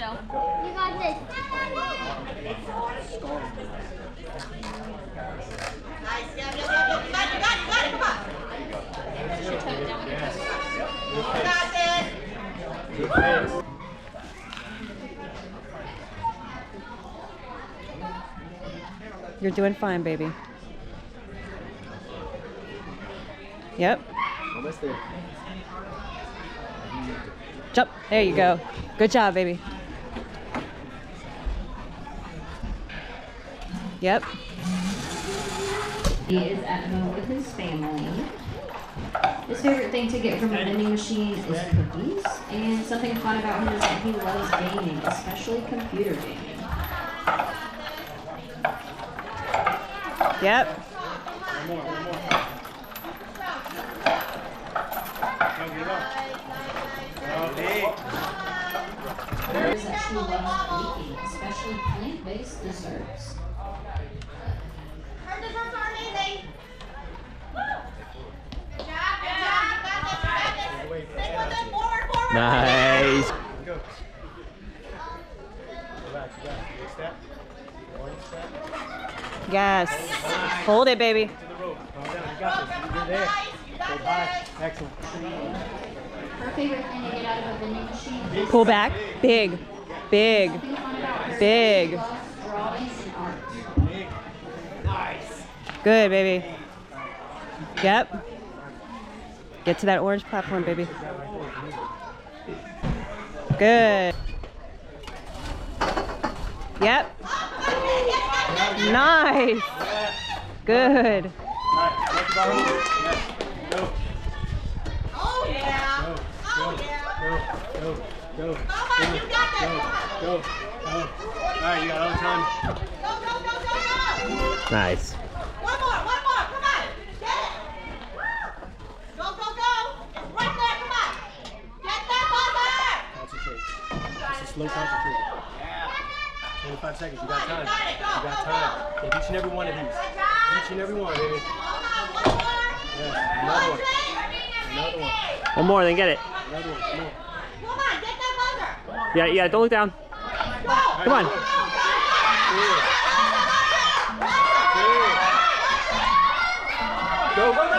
so. You got this. Nice. Yeah. You got it. Come on. You got this. You're doing fine, baby. Yep. Almost there. Jump. There you go. Good job, baby. Yep. He is at home with his family. His favorite thing to get from a vending machine is cookies, and something fun about him is that he loves gaming, especially computer gaming. Yep. One more. There is that she loves baking, especially plant-based desserts. Her desserts are amazing. Good job. You got this. Stick with it. Forward. Nice. Go. Relax. Big step. One step. Yes. Hold it, baby. To the rope. Calm down. You got this. You're there. Go high. Excellent. Her favorite thing to get out of a vending machine is Pull back. Big. Big. something fun about her. Big. She loves drawing and art. Nice. Good, baby. Yep. Get to that orange platform, baby. Good. Yep. Nice. Good. All right. Let the ball move. Yes. Go. Oh yeah. Go. Come on, you got this. Come on. Go. All right, you got all the time. Go. Nice. One more. Come on. Get it. Go. It's right there. Come on. Get that buzzer. Concentrate. It's a slow concentrate. 25 seconds. You got time. You got it. Go. You got time. Take each and every one of these. Good job. Each and every one, baby. One more. Yes. Another one. Another one. One more, then get it. Another one. Come on. Come on. Get that buzzer. Yeah, don't look down. Go. Come on. Go.